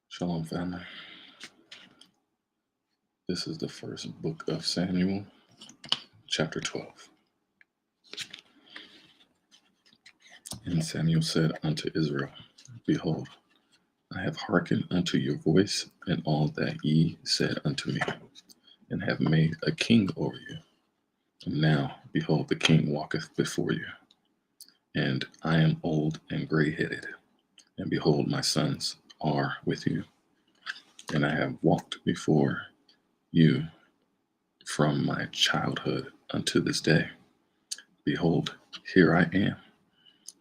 Shalom, family. This is the first book of Samuel, chapter 12. And Samuel said unto Israel, Behold, I have hearkened unto your voice and all that ye said unto me, and have made a king over you. And now, behold, the king walketh before you, and I am old and gray-headed, and behold, my sons are with you, and I have walked before you from my childhood unto this day. Behold, here I am,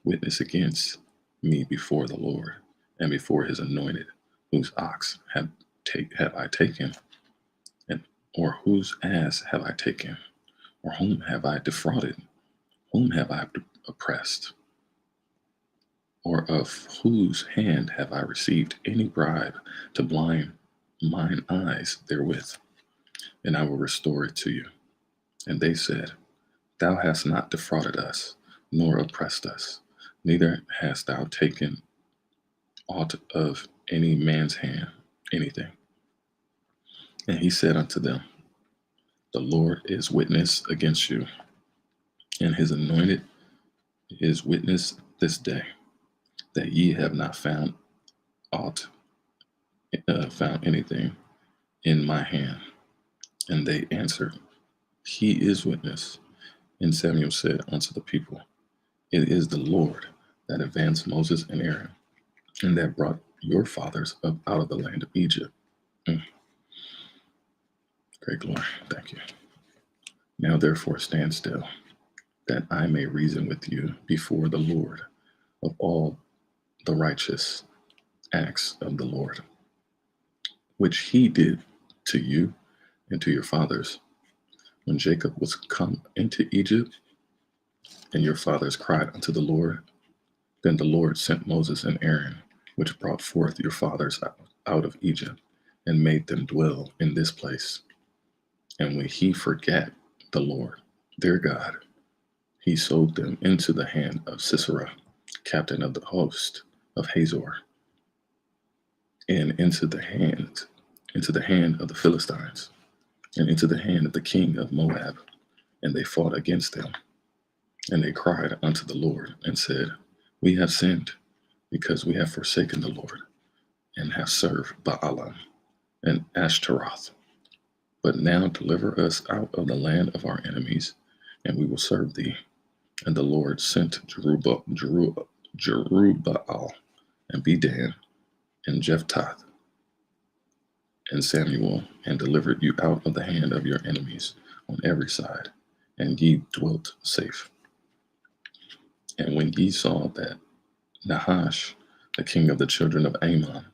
witness against me before the Lord, and before his anointed, whose ox have I taken, and or whose ass have I taken, or whom have I defrauded, whom have I oppressed, or of whose hand have I received any bribe to blind mine eyes therewith, and I will restore it to you. And they said, Thou hast not defrauded us, nor oppressed us, neither hast thou taken aught of any man's hand, anything. And he said unto them, The Lord is witness against you, and his anointed is witness this day, that ye have not found anything in my hand. And they answered, He is witness. And Samuel said unto the people, It is the Lord that advanced Moses and Aaron, and that brought your fathers up out of the land of Egypt. Great glory. Thank you. Now therefore stand still, that I may reason with you before the Lord of all the righteous acts of the Lord, which he did to you and to your fathers, when Jacob was come into Egypt, and your fathers cried unto the Lord. Then the Lord sent Moses and Aaron, which brought forth your fathers out of Egypt, and made them dwell in this place. And when he forgat the Lord, their God, he sold them into the hand of Sisera, captain of the host of Hazor, and into the hand of the Philistines, and into the hand of the king of Moab. And they fought against them. And they cried unto the Lord, and said, We have sinned, because we have forsaken the Lord, and have served Baalim and Ashtaroth. But now deliver us out of the land of our enemies, and we will serve thee. And the Lord sent Jerubbaal and Bedan and Jephthah and Samuel, and delivered you out of the hand of your enemies on every side, and ye dwelt safe. And when ye saw that Nahash, the king of the children of Ammon,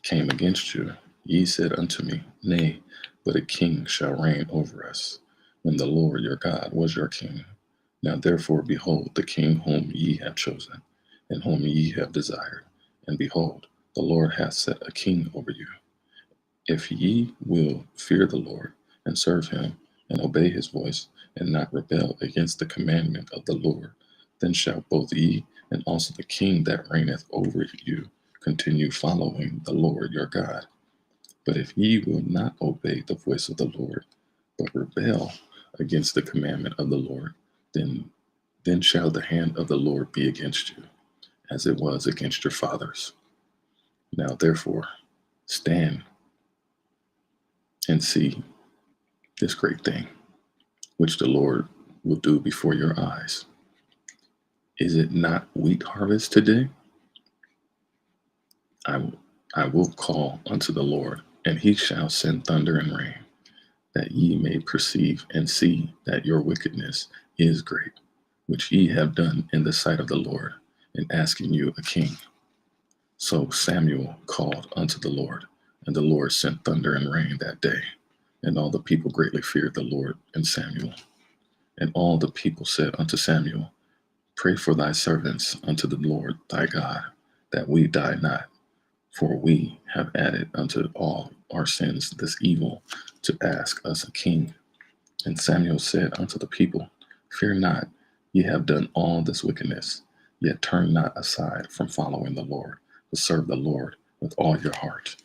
came against you, ye said unto me, Nay, but a king shall reign over us, when the Lord your God was your king. Now therefore, behold, the king whom ye have chosen, and whom ye have desired, and behold, the Lord hath set a king over you. If ye will fear the Lord, and serve him, and obey his voice, and not rebel against the commandment of the Lord, then shall both ye and also the king that reigneth over you continue following the Lord your God. But if ye will not obey the voice of the Lord, but rebel against the commandment of the Lord, then shall the hand of the Lord be against you, as it was against your fathers. Now therefore, stand and see this great thing, which the Lord will do before your eyes. Is it not wheat harvest today? I will call unto the Lord, and he shall send thunder and rain, that ye may perceive and see that your wickedness is great, which ye have done in the sight of the Lord, in asking you a king. So Samuel called unto the Lord, and the Lord sent thunder and rain that day, and all the people greatly feared the Lord and Samuel. And all the people said unto Samuel, Pray for thy servants unto the Lord thy God, that we die not. For we have added unto all our sins this evil, to ask us a king. And Samuel said unto the people, Fear not, ye have done all this wickedness. Yet turn not aside from following the Lord, to serve the Lord with all your heart.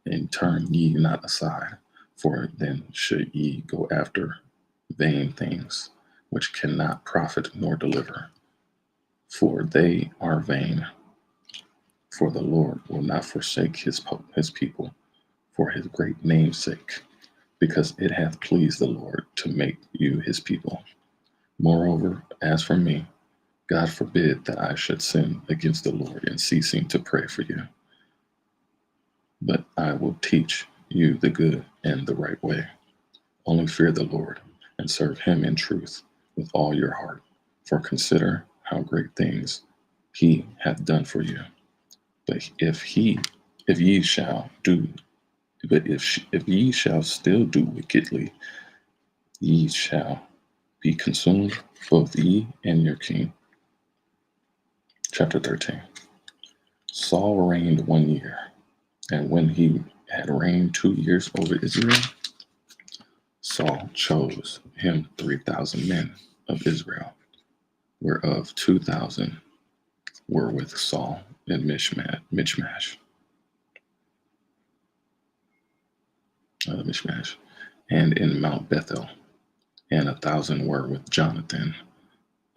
And turn ye not aside, for then should ye go after vain things, which cannot profit nor deliver. For they are vain. For the Lord will not forsake his people for his great name's sake, because it hath pleased the Lord to make you his people. Moreover, as for me, God forbid that I should sin against the Lord in ceasing to pray for you. But I will teach you the good and the right way. Only fear the Lord and serve him in truth with all your heart. For consider how great things he hath done for you. But if ye shall do, if ye shall still do wickedly, ye shall be consumed, both ye and your king. Chapter 13. Saul reigned 1 year, and when he had reigned 2 years over Israel, Saul chose him 3,000 men of Israel, whereof 2,000 were with Saul in Michmash, and in Mount Bethel, and 1,000 were with Jonathan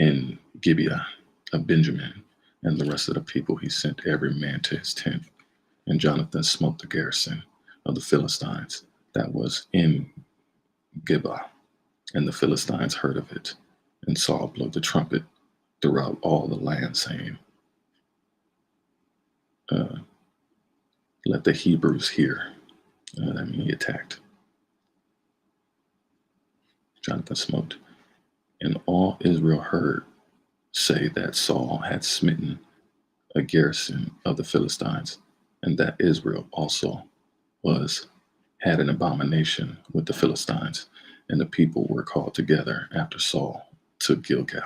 in Gibeah of Benjamin, and the rest of the people he sent every man to his tent. And Jonathan smote the garrison of the Philistines that was in Gibeah, and the Philistines heard of it. And Saul blew the trumpet throughout all the land, saying, let the Hebrews hear. That means he attacked. Jonathan smote. And all Israel heard say that Saul had smitten a garrison of the Philistines, and that Israel also had an abomination with the Philistines. And the people were called together after Saul to Gilgal.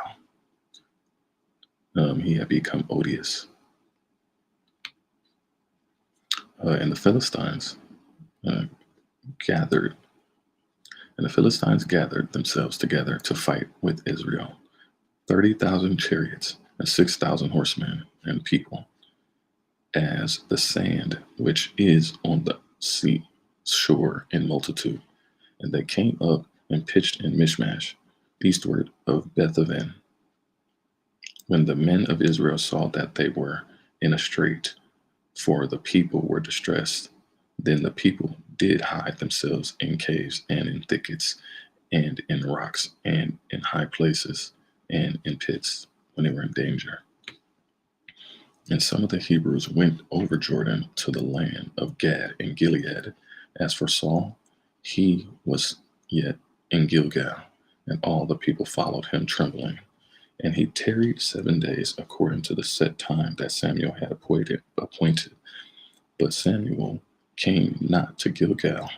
He had become odious. And the Philistines gathered themselves together to fight with Israel. 30,000 chariots and 6,000 horsemen and people, as the sand which is on the sea shore in multitude. And they came up and pitched in Michmash, eastward of Bethaven. When the men of Israel saw that they were in a strait, for the people were distressed, then the people did hide themselves in caves and in thickets and in rocks and in high places and in pits when they were in danger. And some of the Hebrews went over Jordan to the land of Gad and Gilead. As for Saul, he was yet in Gilgal, and all the people followed him trembling. And he tarried 7 days according to the set time that Samuel had appointed. But Samuel came not to Gilgal,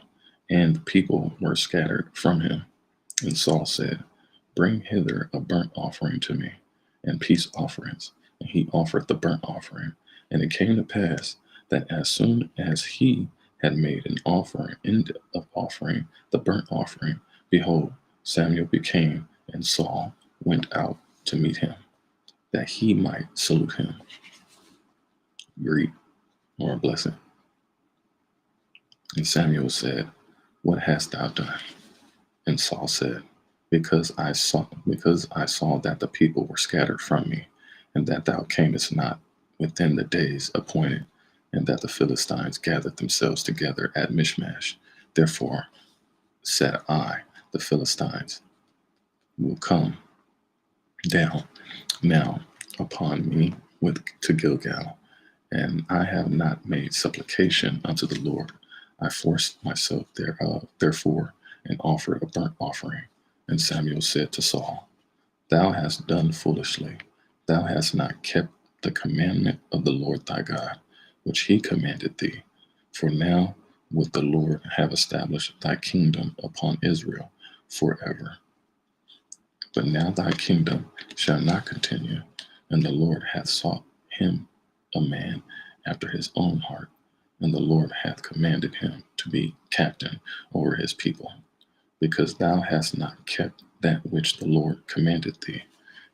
and the people were scattered from him. And Saul said, bring hither a burnt offering to me, and peace offerings. And he offered the burnt offering. And it came to pass that as soon as he had made an end of offering the burnt offering, behold, Samuel became, and Saul went out to meet him, that he might salute him. Greet, or a blessing. And Samuel said, what hast thou done? And Saul said, because I saw that the people were scattered from me, and that thou camest not within the days appointed, and that the Philistines gathered themselves together at Michmash. Therefore said I, the Philistines will come down now upon me to Gilgal, and I have not made supplication unto the Lord. I forced myself therefore, and offered a burnt offering. And Samuel said to Saul, thou hast done foolishly. Thou hast not kept the commandment of the Lord thy God, which he commanded thee. For now would the Lord have established thy kingdom upon Israel forever. But now thy kingdom shall not continue, and the Lord hath sought him a man after his own heart, and the Lord hath commanded him to be captain over his people, because thou hast not kept that which the Lord commanded thee.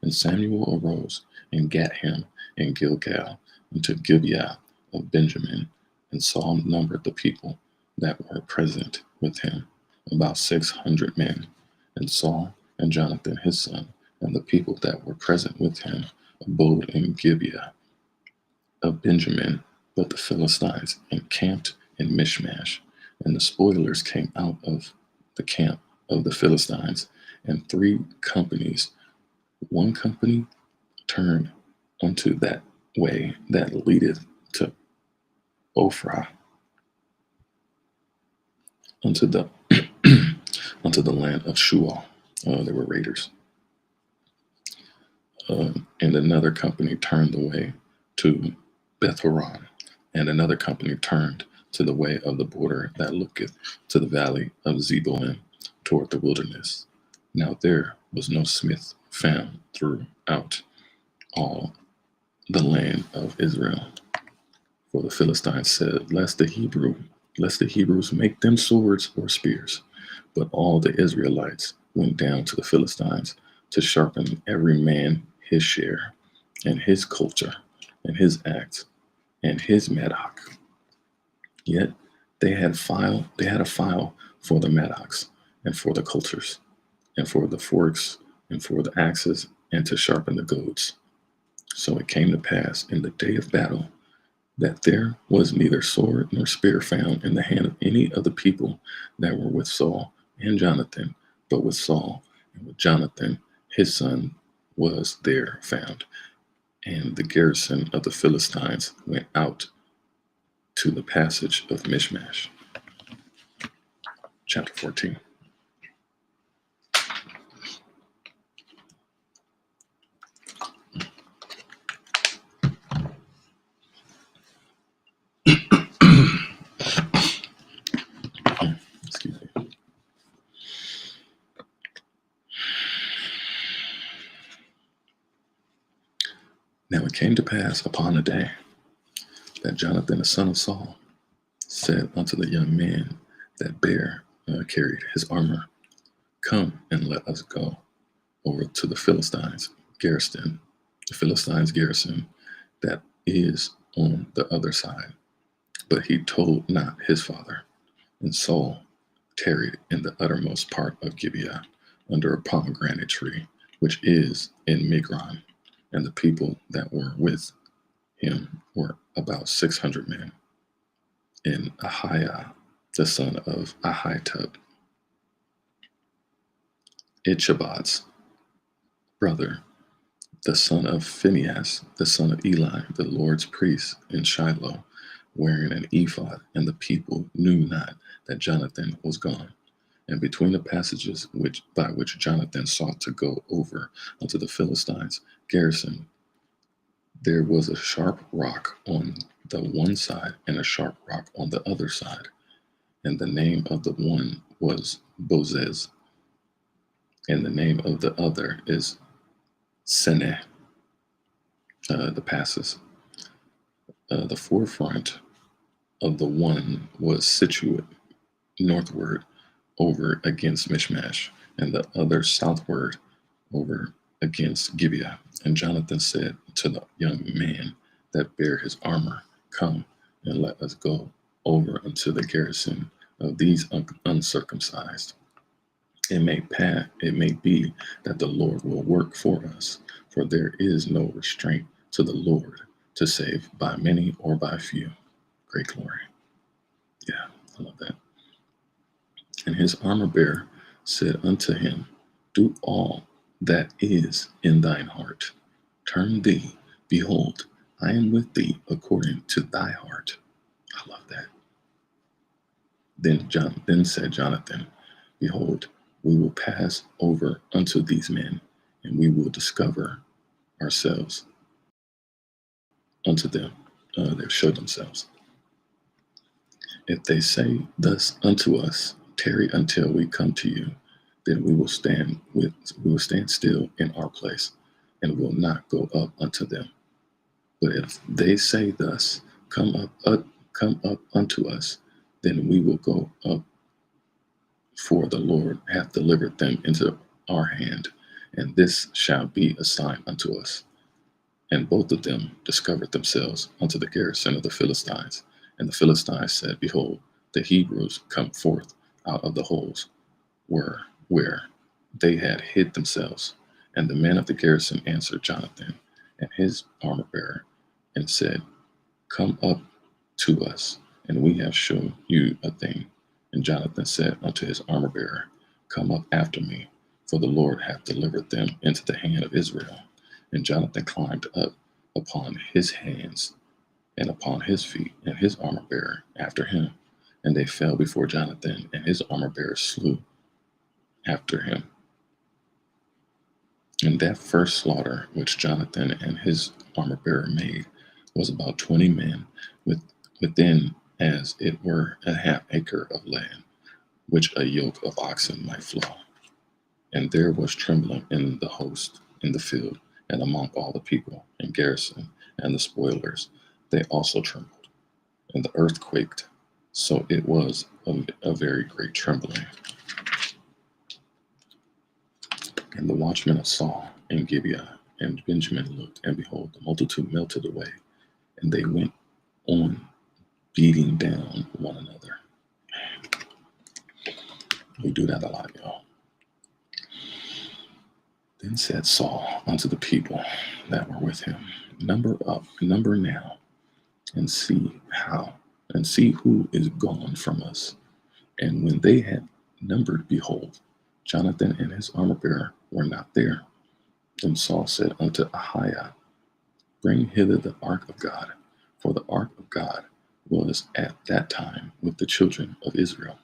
And Samuel arose and gat him in Gilgal unto Gibeah of Benjamin. And Saul numbered the people that were present with him, about 600 men. And Saul and Jonathan his son, and the people that were present with him, abode in Gibeah of Benjamin. But the Philistines encamped in Michmash, and the spoilers came out of the camp of the Philistines, and 3 companies. One company turned unto that way that leadeth to Ophrah, unto the unto the land of Shual. They were raiders. And another company turned the way to Beth-horon, and another company turned to the way of the border that looketh to the valley of Zeboim toward the wilderness. Now there was no smith found throughout all the land of Israel. For the Philistines said, lest the Hebrews make them swords or spears. But all the Israelites went down to the Philistines to sharpen every man his share, and his culture, and his axe, and his mattock. Yet they had a file for the mattocks, and for the cultures, and for the forks, and for the axes, and to sharpen the goads. So it came to pass in the day of battle that there was neither sword nor spear found in the hand of any of the people that were with Saul and Jonathan, but with Saul and with Jonathan his son was there found. And the garrison of the Philistines went out to the passage of Michmash. Chapter 14. Excuse me. Now it came to pass upon a day that Jonathan the son of Saul said unto the young man that carried his armor, come and let us go over to the Philistines garrison, that is on the other side. But he told not his father. And Saul tarried in the uttermost part of Gibeah under a pomegranate tree, which is in Migron. And the people that were with him were about 600 men. And Ahiah, the son of Ahitub, Ichabod's brother, the son of Phinehas, the son of Eli, the Lord's priest in Shiloh, wearing an ephod, and the people knew not that Jonathan was gone. And between the passages by which Jonathan sought to go over unto the Philistines' garrison, there was a sharp rock on the one side and a sharp rock on the other side. And the name of the one was Bozez, and the name of the other is Seneh. The passes. The forefront of the one was situate northward over against Michmash, and the other southward over against Gibeah. And Jonathan said to the young man that bare his armor, come and let us go over unto the garrison of these uncircumcised. It may be that the Lord will work for us, for there is no restraint to the Lord to save by many or by few. Great glory. Yeah, I love that. And his armor bearer said unto him, do all that is in thine heart. Turn thee, behold, I am with thee according to thy heart. I love that. Then said Jonathan, behold, we will pass over unto these men, and we will discover ourselves unto them. They show themselves. If they say thus unto us, tarry until we come to you, then we will stand still in our place, and will not go up unto them. But if they say thus, come up unto us, then we will go up, for the Lord hath delivered them into our hand, and this shall be a sign unto us. And both of them discovered themselves unto the garrison of the Philistines. And the Philistines said, Behold, the Hebrews come forth out of the holes where they had hid themselves. And the men of the garrison answered Jonathan and his armor bearer and said, Come up to us, and we have shown you a thing. And Jonathan said unto his armor bearer, Come up after me, for the Lord hath delivered them into the hand of Israel. And Jonathan climbed up upon his hands and upon his feet, and his armor bearer after him. And they fell before Jonathan, and his armor bearer slew after him. And that first slaughter which Jonathan and his armor bearer made was about 20 men within as it were a half acre of land, which a yoke of oxen might flow. And there was trembling in the host in the field, and among all the people and garrison and the spoilers, they also trembled. And the earth quaked, so it was a very great trembling. And the watchmen of Saul and Gibeah and Benjamin looked, and behold, the multitude melted away, and they went on beating down one another. We do that a lot, y'all. Then said Saul unto the people that were with him, Number now, and see who is gone from us. And when they had numbered, behold, Jonathan and his armor bearer were not there. Then Saul said unto Ahiah, Bring hither the ark of God, for the ark of God was at that time with the children of Israel.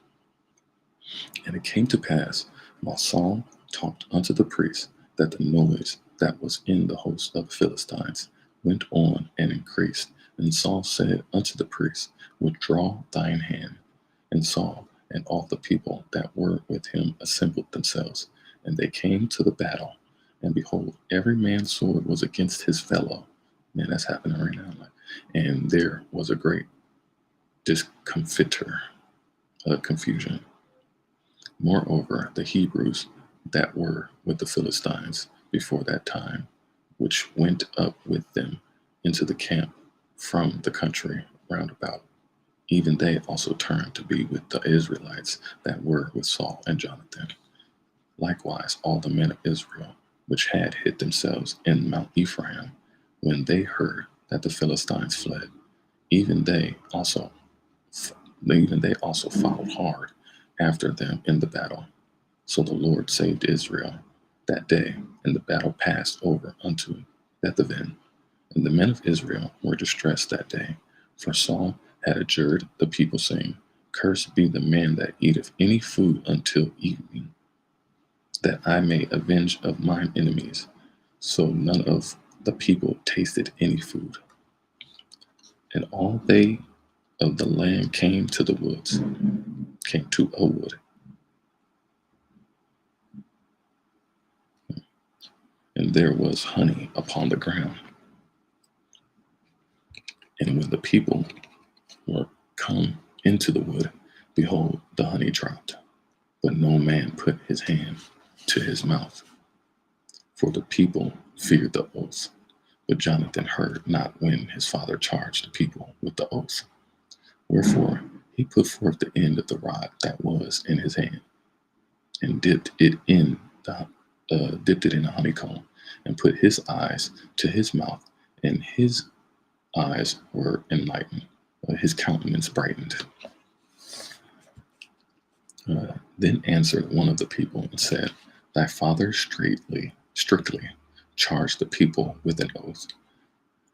And it came to pass, while Saul talked unto the priest, that the noise that was in the host of the Philistines went on and increased. And Saul said unto the priest, Withdraw thine hand. And Saul and all the people that were with him assembled themselves, and they came to the battle. And behold, every man's sword was against his fellow. Man, that's happening right now. And there was a great discomfiture, confusion. Moreover, the Hebrews that were with the Philistines before that time, which went up with them into the camp from the country round about, even they also turned to be with the Israelites that were with Saul and Jonathan. Likewise, all the men of Israel, which had hid themselves in Mount Ephraim, when they heard that the Philistines fled, even they also followed hard after them in the battle. So the Lord saved Israel that day, and the battle passed over unto Bethaven. And the men of Israel were distressed that day, for Saul had adjured the people, saying, Cursed be the man that eateth any food until evening, that I may avenge of mine enemies. So none of the people tasted any food. And all they of the land came to a wood. And there was honey upon the ground. And when the people were come into the wood, behold, the honey dropped. But no man put his hand to his mouth, for the people feared the oath. But Jonathan heard not when his father charged the people with the oath. Wherefore he put forth the end of the rod that was in his hand, and dipped it in a honeycomb, and put his eyes to his mouth, and his eyes were enlightened, his countenance brightened. Then answered one of the people and said, Thy father strictly charged the people with an oath,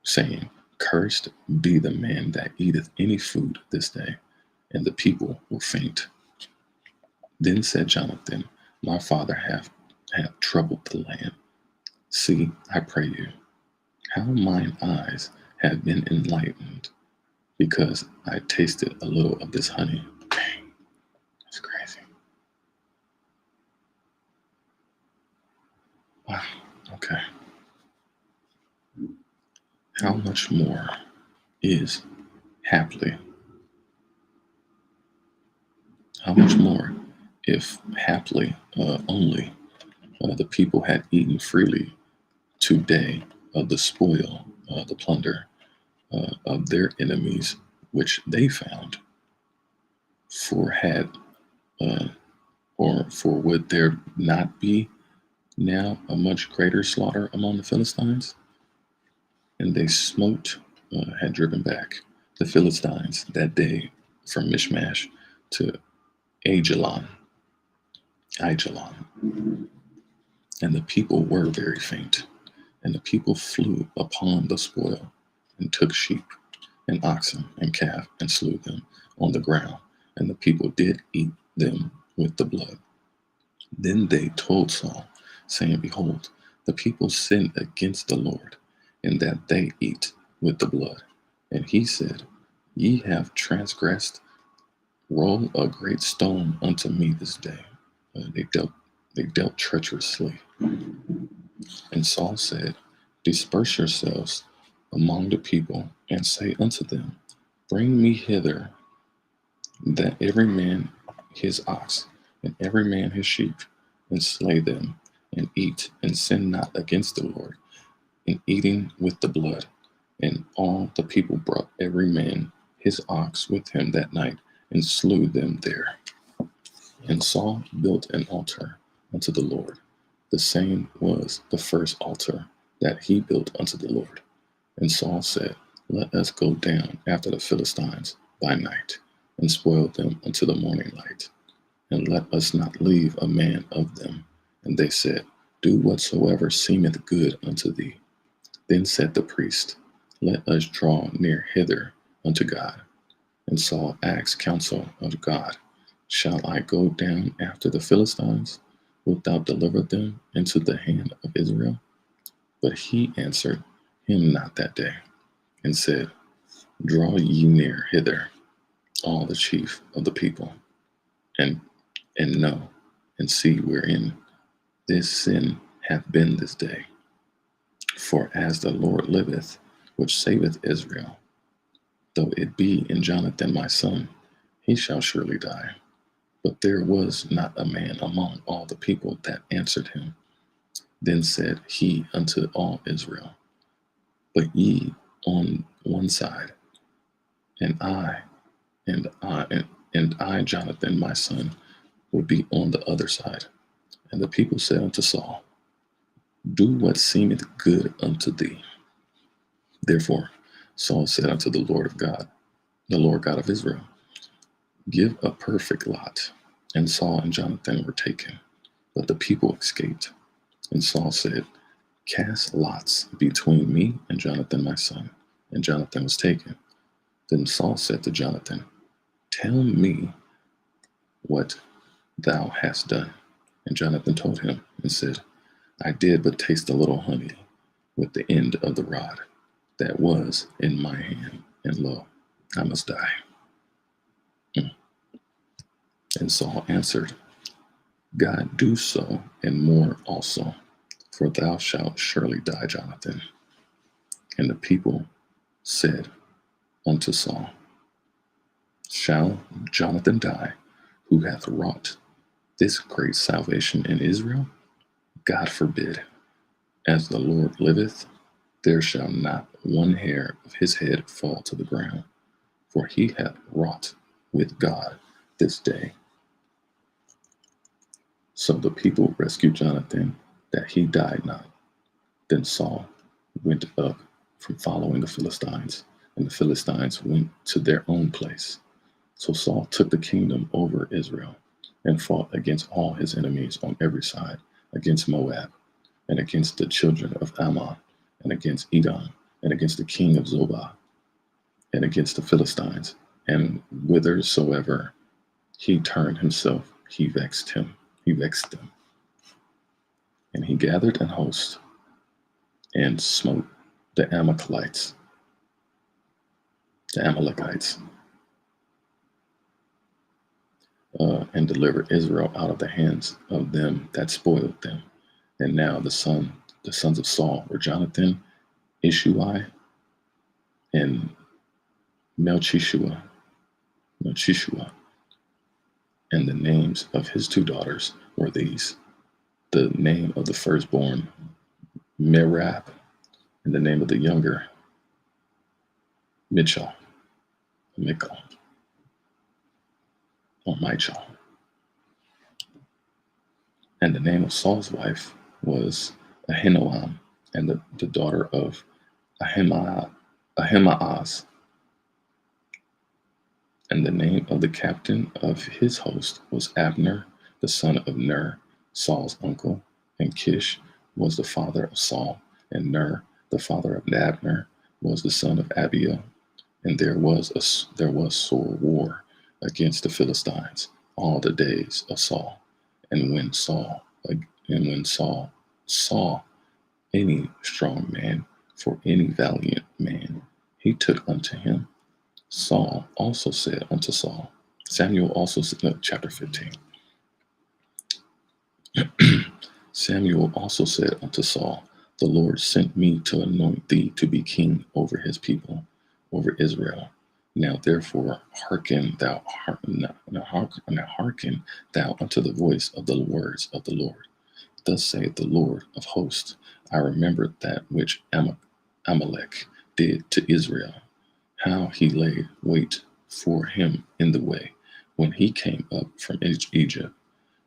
saying, Cursed be the man that eateth any food this day. And the people were faint. Then said Jonathan, My father hath troubled the land. See, I pray you, how mine eyes have been enlightened, because I tasted a little of this honey. Dang, that's crazy. Wow, okay. How much more is haply? How much more if haply only the people had eaten freely today of the spoil, the plunder of their enemies, which they found. For had uh, or for would there not be now a much greater slaughter among the Philistines? And they smote, had driven back the Philistines that day from Mishmash to Ajalon, Ajalon. And the people were very faint. And the people flew upon the spoil and took sheep and oxen and calf and slew them on the ground. And the people did eat them with the blood. Then they told Saul, saying, Behold, the people sinned against the Lord, in that they eat with the blood. And he said, Ye have transgressed. Roll a great stone unto me this day. They dealt treacherously. And Saul said, Disperse yourselves among the people, and say unto them, Bring me hither that every man his ox, and every man his sheep, and slay them, and eat, and sin not against the Lord, in eating with the blood. And all the people brought every man his ox with him that night, and slew them there. And Saul built an altar unto the Lord. The same was the first altar that he built unto the Lord. And Saul said, Let us go down after the Philistines by night, and spoil them unto the morning light, and let us not leave a man of them. And they said, Do whatsoever seemeth good unto thee. Then said the priest, Let us draw near hither unto God. And Saul asked counsel of God, Shall I go down after the Philistines? Wilt thou deliver them into the hand of Israel? But he answered him not that day, and said, Draw ye near hither, all the chief of the people, and know and see wherein this sin hath been this day. For as the Lord liveth, which saveth Israel, though it be in Jonathan my son, he shall surely die. But there was not a man among all the people that answered him. Then said he unto all Israel, But ye on one side, and I, Jonathan my son, would be on the other side. And the people said unto Saul, Do what seemeth good unto thee. Therefore Saul said unto the Lord God of Israel, Give a perfect lot. And Saul and Jonathan were taken, but the people escaped. And Saul said, Cast lots between me and Jonathan my son. And Jonathan was taken. Then Saul said to Jonathan, Tell me what thou hast done. And Jonathan told him and said, I did but taste a little honey with the end of the rod that was in my hand, and lo, I must die. And Saul answered, God do so, and more also, for thou shalt surely die, Jonathan. And the people said unto Saul, Shall Jonathan die, who hath wrought this great salvation in Israel? God forbid. As the Lord liveth, there shall not one hair of his head fall to the ground, for he hath wrought with God this day. So the people rescued Jonathan, that he died not. Then Saul went up from following the Philistines, and the Philistines went to their own place. So Saul took the kingdom over Israel, and fought against all his enemies on every side, against Moab, and against the children of Ammon, and against Edom, and against the king of Zobah, and against the Philistines. And whithersoever he turned himself, he vexed them. And he gathered an host, and smote the Amalekites, and delivered Israel out of the hands of them that spoiled them. And now the sons of Saul were Jonathan, Ishui, and Melchishua. And the names of his two daughters were these: the name of the firstborn, Merab, and the name of the younger, Michal, or Michal. And the name of Saul's wife was Ahinoam, and the daughter of Ahimaaz. And the name of the captain of his host was Abner, the son of Ner, Saul's uncle. And Kish was the father of Saul, and Ner, the father of Abner, was the son of Abiel. And there was sore war against the Philistines all the days of Saul. And when Saul saw any strong man for any valiant man, he took unto him. Saul also said unto Saul, Samuel also said, chapter 15. Samuel also said unto Saul, the Lord sent me to anoint thee to be king over his people, over Israel. Now therefore hearken thou unto the voice of the words of the Lord. Thus saith the Lord of hosts, I remembered that which Amalek did to Israel, how he laid wait for him in the way when he came up from Egypt.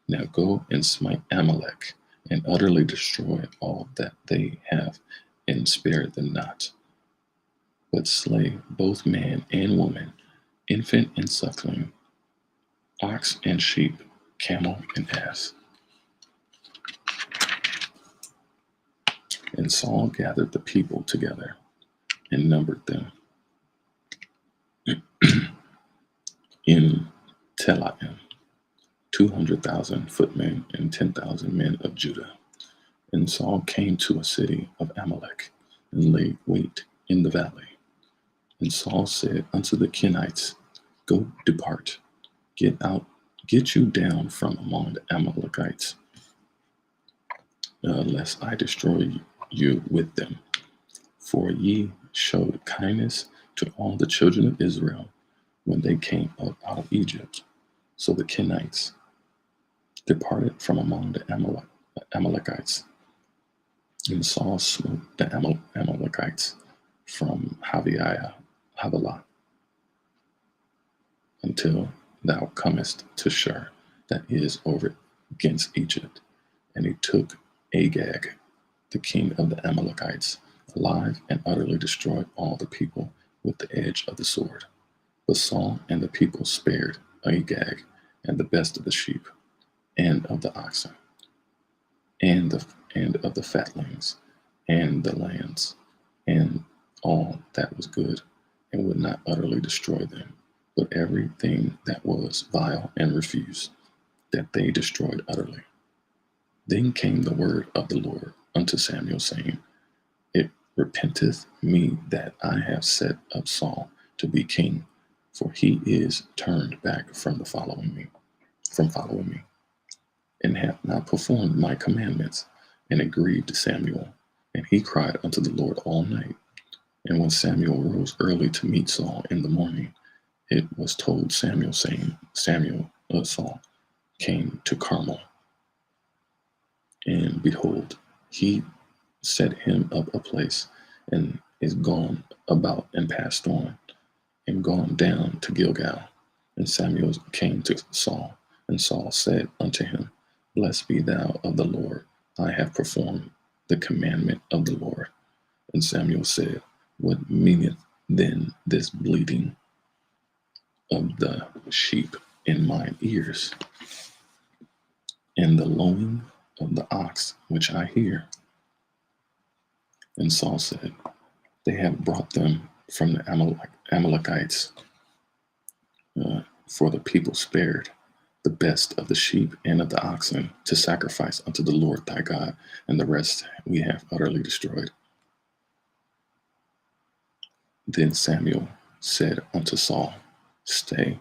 Now go and smite Amalek, and utterly destroy all that they have, and spare them not. But slay both man and woman, infant and suckling, ox and sheep, camel and ass. And Saul gathered the people together and numbered them in Telaim, 200,000 footmen and 10,000 men of Judah. And Saul came to a city of Amalek and laid wait in the valley. And Saul said unto the Kenites, Go depart, get you down from among the Amalekites, lest I destroy you with them. For ye showed kindness to all the children of Israel when they came up out of Egypt. So the Kenites departed from among the Amalekites. And Saul smote the Amalekites from Havilah until thou comest to Shur, that is over against Egypt. And he took Agag, the king of the Amalekites, alive, and utterly destroyed all the people with the edge of the sword. But Saul and the people spared Agag and the best of the sheep, and of the oxen, and of the fatlings, and the lands, and all that was good, and would not utterly destroy them, but everything that was vile and refused, that they destroyed utterly. Then came the word of the Lord unto Samuel, saying, It repenteth me that I have set up Saul to be king, for he is turned back from following me, and hath not performed my commandments. And it grieved Samuel, and he cried unto the Lord all night. And when Samuel rose early to meet Saul in the morning, it was told Samuel, saying, Saul came to Carmel. And behold, he set him up a place, and is gone about and passed on, and gone down to Gilgal. And Samuel came to Saul, and Saul said unto him, Blessed be thou of the Lord, I have performed the commandment of the Lord. And Samuel said, What meaneth then this bleating of the sheep in mine ears, and the lowing of the ox which I hear? And Saul said, They have brought them from the Amalekites, for the people spared the best of the sheep and of the oxen to sacrifice unto the Lord thy God, and the rest we have utterly destroyed. Then Samuel said unto Saul, Stay,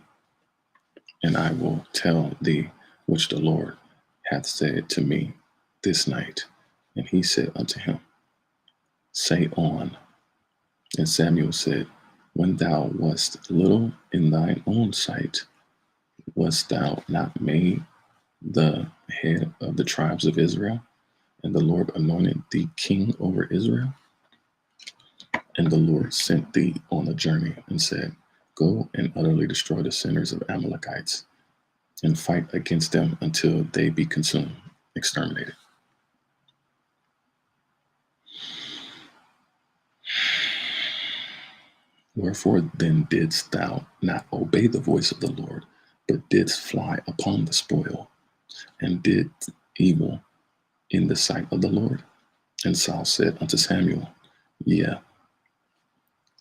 and I will tell thee which the Lord hath said to me this night. And he said unto him, Say on. And Samuel said, When thou wast little in thine own sight, wast thou not made the head of the tribes of Israel? And the Lord anointed thee king over Israel? And the Lord sent thee on a journey and said, Go and utterly destroy the sinners of Amalekites and fight against them until they be consumed, exterminated. Wherefore then didst thou not obey the voice of the Lord, but didst fly upon the spoil, and did evil in the sight of the Lord? And Saul said unto Samuel, Yeah,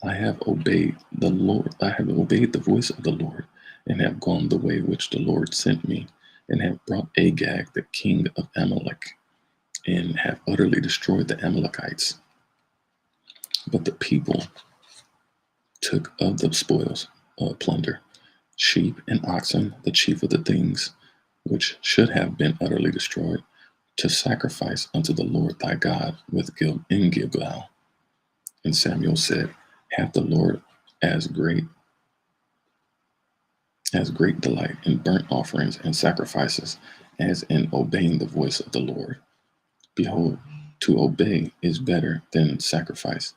I have obeyed the Lord. I have obeyed the voice of the Lord, and have gone the way which the Lord sent me, and have brought Agag, the king of Amalek, and have utterly destroyed the Amalekites. But the people took of the spoils of plunder, sheep and oxen, the chief of the things which should have been utterly destroyed, to sacrifice unto the Lord thy God in Gilgal. And Samuel said, Hath the Lord as great delight in burnt offerings and sacrifices as in obeying the voice of the Lord? Behold, to obey is better than sacrifice,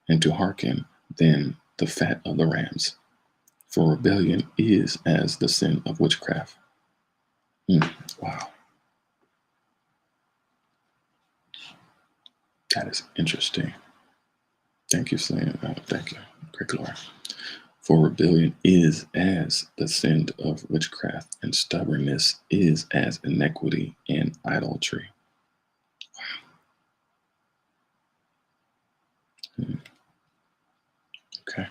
and to hearken than the fat of the rams. For rebellion is as the sin of witchcraft. Wow. That is interesting. Thank you, saying thank you. Great glory. For rebellion is as the sin of witchcraft, and stubbornness is as iniquity and idolatry. Wow. Okay.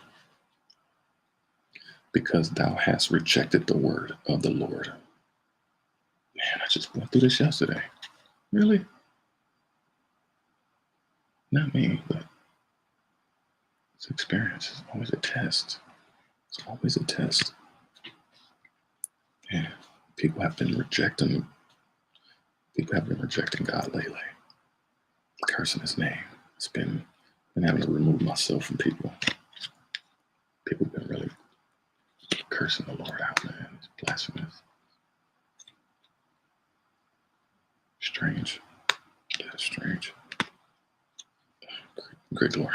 Because thou hast rejected the word of the Lord. Man, I just went through this yesterday. Really? Not me, but it's experience. It's always a test. It's always a test. Yeah. People have been rejecting God lately. Cursing his name. It's been having to remove myself from people. People have been really cursing the Lord out, man. It's blasphemous. Strange. Yeah, strange. Great glory.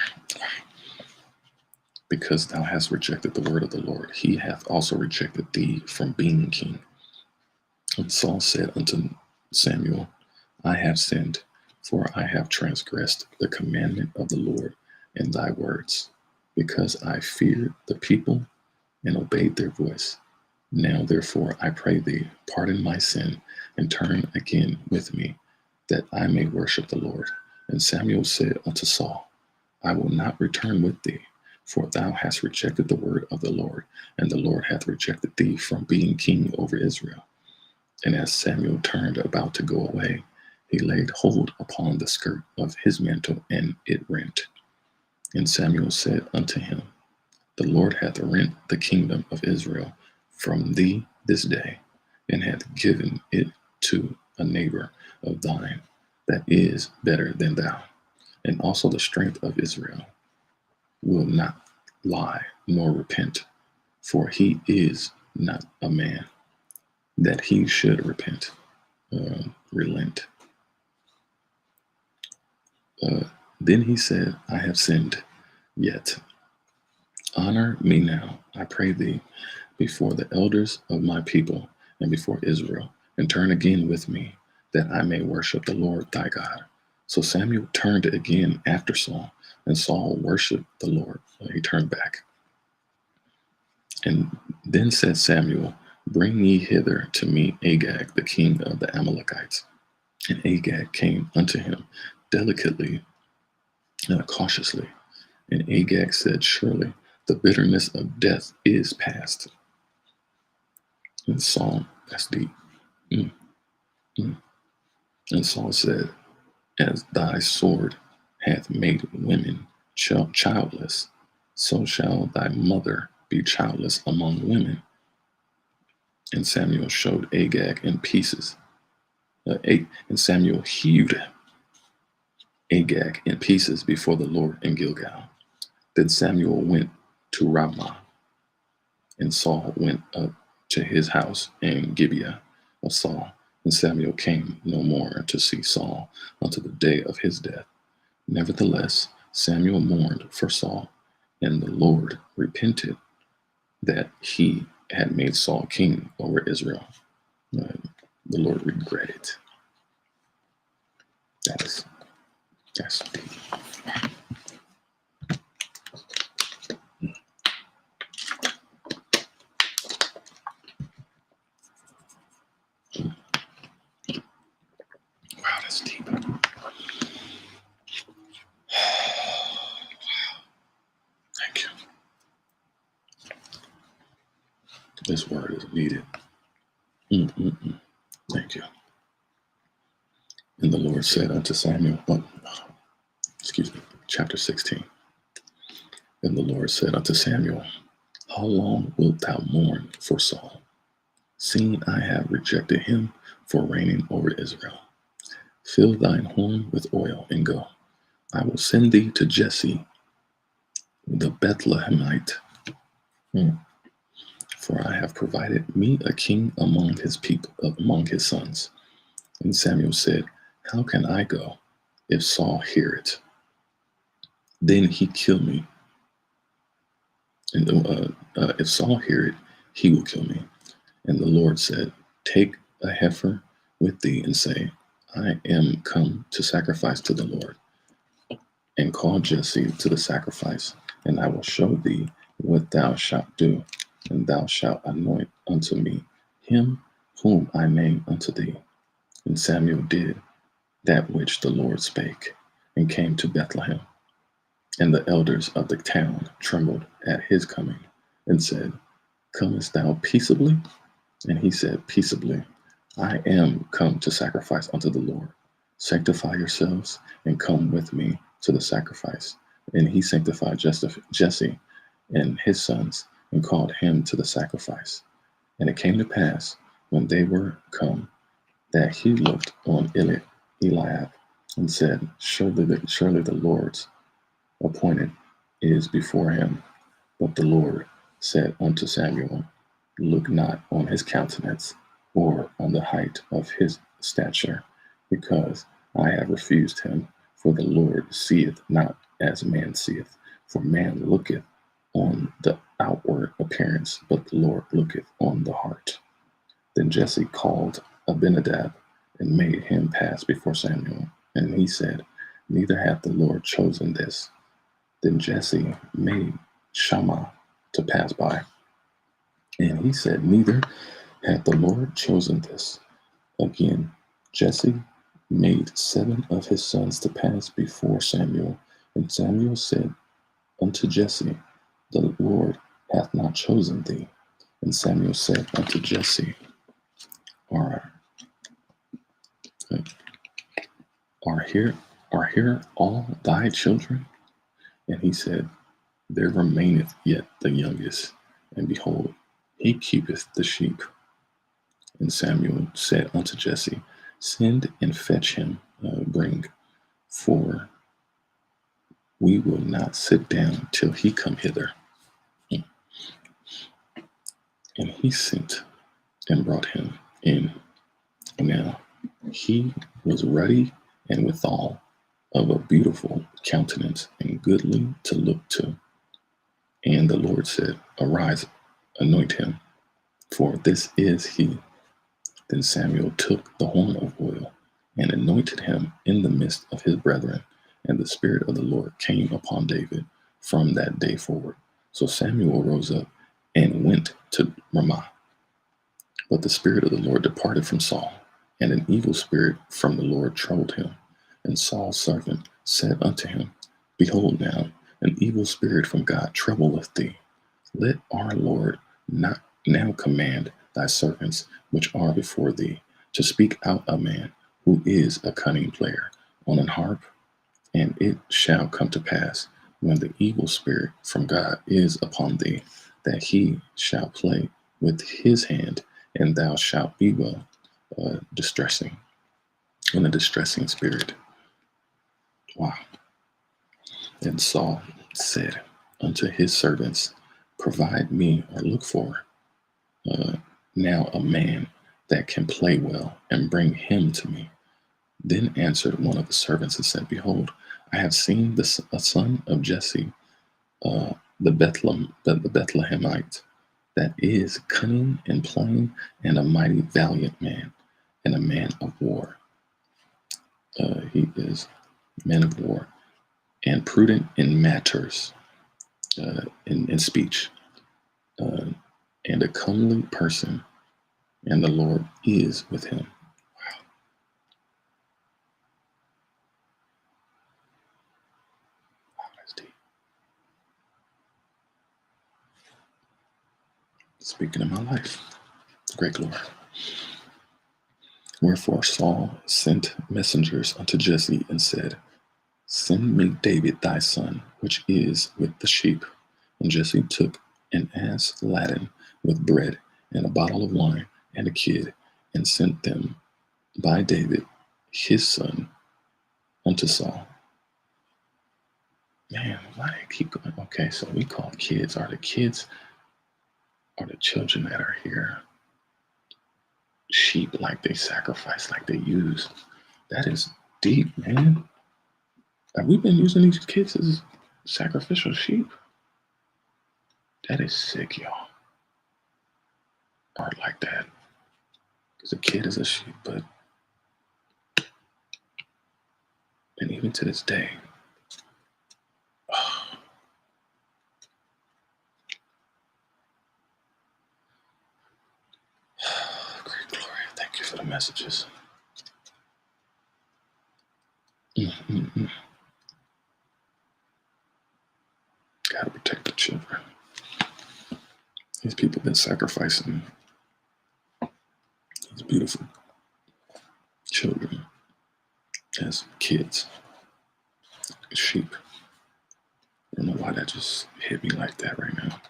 Because thou hast rejected the word of the Lord, he hath also rejected thee from being king. And Saul said unto Samuel, I have sinned, for I have transgressed the commandment of the Lord in thy words, because I feared the people and obeyed their voice. Now therefore I pray thee, pardon my sin, and turn again with me, that I may worship the Lord. And Samuel said unto Saul, I will not return with thee, for thou hast rejected the word of the Lord, and the Lord hath rejected thee from being king over Israel. And as Samuel turned about to go away, he laid hold upon the skirt of his mantle, and it rent. And Samuel said unto him, The Lord hath rent the kingdom of Israel from thee this day, and hath given it to a neighbor of thine that is better than thou. And also the strength of Israel will not lie nor repent, for he is not a man that he should relent. Then he said, I have sinned, yet honor me now, I pray thee, before the elders of my people and before Israel, and turn again with me, that I may worship the Lord thy God. So Samuel turned again after Saul, and Saul worshiped the Lord. He turned back. And then said Samuel, Bring ye hither to me Agag, the king of the Amalekites. And Agag came unto him delicately and cautiously. And Agag said, Surely the bitterness of death is past. And Saul, that's deep. And Saul said, As thy sword hath made women childless, so shall thy mother be childless among women. And Samuel showed Agag in pieces. And Samuel hewed Agag in pieces before the Lord in Gilgal. Then Samuel went to Ramah, and Saul went up to his house in Gibeah of Saul. And Samuel came no more to see Saul until the day of his death. Nevertheless, Samuel mourned for Saul, and the Lord repented that he had made Saul king over Israel. Uh, the Lord regretted. That's deep. Wow, that's deep. Thank you. This word is needed. Thank you. And the Lord said unto Samuel, chapter 16. And the Lord said unto Samuel, how long wilt thou mourn for Saul, seeing I have rejected him for reigning over Israel? Fill thine horn with oil and go. I will send thee to Jesse the Bethlehemite, for I have provided me a king among his people, among his sons. And Samuel said, how can I go if Saul hear it? Then he kill me. And if Saul hear it, he will kill me. And the Lord said, take a heifer with thee and say, I am come to sacrifice to the Lord. And call Jesse to the sacrifice, and I will show thee what thou shalt do. And thou shalt anoint unto me him whom I name unto thee. And Samuel did that which the Lord spake, and came to Bethlehem. And the elders of the town trembled at his coming, and said, comest thou peaceably? And he said, peaceably. I am come to sacrifice unto the Lord. Sanctify yourselves, and come with me to the sacrifice. And he sanctified Jesse and his sons, and called him to the sacrifice. And it came to pass, when they were come, that he looked on Eliab, and said, surely the Lord's appointed is before him. But the Lord said unto Samuel, look not on his countenance, or on the height of his stature, because I have refused him. For the Lord seeth not as man seeth, for man looketh on the outward appearance, but the Lord looketh on the heart. Then Jesse called Abinadab, and made him pass before Samuel. And he said, neither hath the Lord chosen this. Then Jesse made Shammah to pass by. And he said, neither hath the Lord chosen this. Again, Jesse made 7 of his sons to pass before Samuel. And Samuel said unto Jesse, the Lord hath not chosen thee. And Samuel said unto Jesse, Are here all thy children? And he said, there remaineth yet the youngest, and behold, he keepeth the sheep. And Samuel said unto Jesse, send and fetch him, bring, for we will not sit down till he come hither. And he sent and brought him in. Now he was ruddy and withal of a beautiful countenance and goodly to look to. And the Lord said, arise, anoint him, for this is he. Then Samuel took the horn of oil and anointed him in the midst of his brethren. And the Spirit of the Lord came upon David from that day forward. So Samuel rose up and went to Ramah. But the Spirit of the Lord departed from Saul, and an evil spirit from the Lord troubled him. And Saul's servant said unto him, behold now, an evil spirit from God troubleth thee. Let our Lord not now command thy servants which are before thee to speak out a man who is a cunning player on an harp. And it shall come to pass, when the evil spirit from God is upon thee, that he shall play with his hand, and thou shalt be well distressing, in a distressing spirit. Wow. And Saul said unto his servants, provide me, or look for now a man that can play well, and bring him to me. Then answered one of the servants and said, behold, I have seen a son of Jesse, the Bethlehemite, that is cunning and plain, and a mighty valiant man, and a man of war. He is a man of war, and prudent in matters, in speech, uh, and a comely person, and the Lord is with him. Wow. Wow, that's deep. Speaking of my life, great glory. Wherefore Saul sent messengers unto Jesse and said, Send me David thy son, which is with the sheep. And Jesse took an ass laden with bread and a bottle of wine and a kid, and sent them by David his son unto Saul. Man, why do they keep going? Okay, so we call kids. Are the kids or the children that are here sheep, like they sacrifice, like they use? That is deep, man. Have we been using these kids as sacrificial sheep? That is sick, y'all. Art like that. Because a kid is a sheep, but and even to this day, oh, great glory. Thank you for the messages. Gotta protect the children. These people have been sacrificing these beautiful children as kids, as sheep. I don't know why that just hit me like that right now.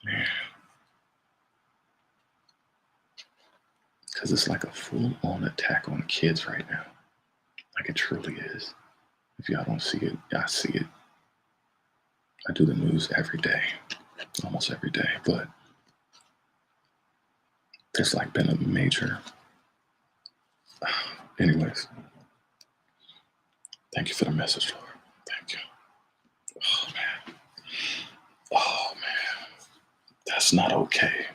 Man. Because it's like a full-on attack on kids right now. Like it truly is. If y'all don't see it, I see it. I do the news every day, almost every day, but there's like been a major, anyways. Thank you for the message, Lord. Thank you. Oh man, that's not okay.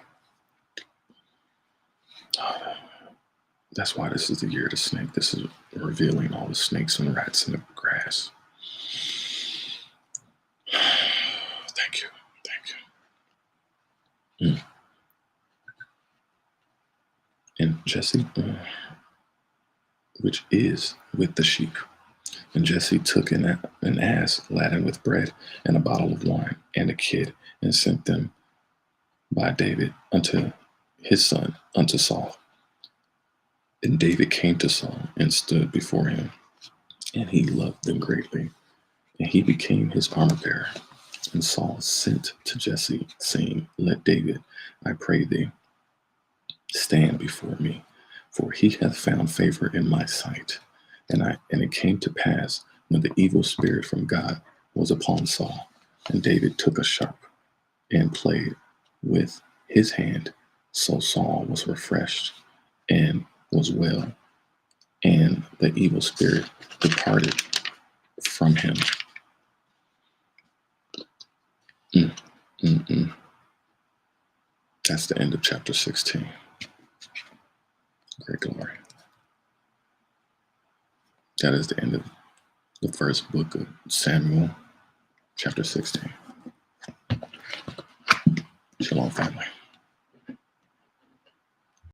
That's why this is the year of the snake. This is revealing all the snakes and rats in the grass. Thank you. And Jesse, which is with the sheep. And Jesse took an ass laden with bread and a bottle of wine and a kid, and sent them by David unto his son, unto Saul. And David came to Saul and stood before him, and he loved them greatly, and he became his armor bearer. And Saul sent to Jesse, saying, Let David, I pray thee, stand before me, for he hath found favor in my sight. And it came to pass, when the evil spirit from God was upon Saul, and David took a sharp and played with his hand, so Saul was refreshed and was well, and the evil spirit departed from him. That's the end of chapter 16. Great glory. That is the end of the first book of Samuel, chapter 16. Shalom, family.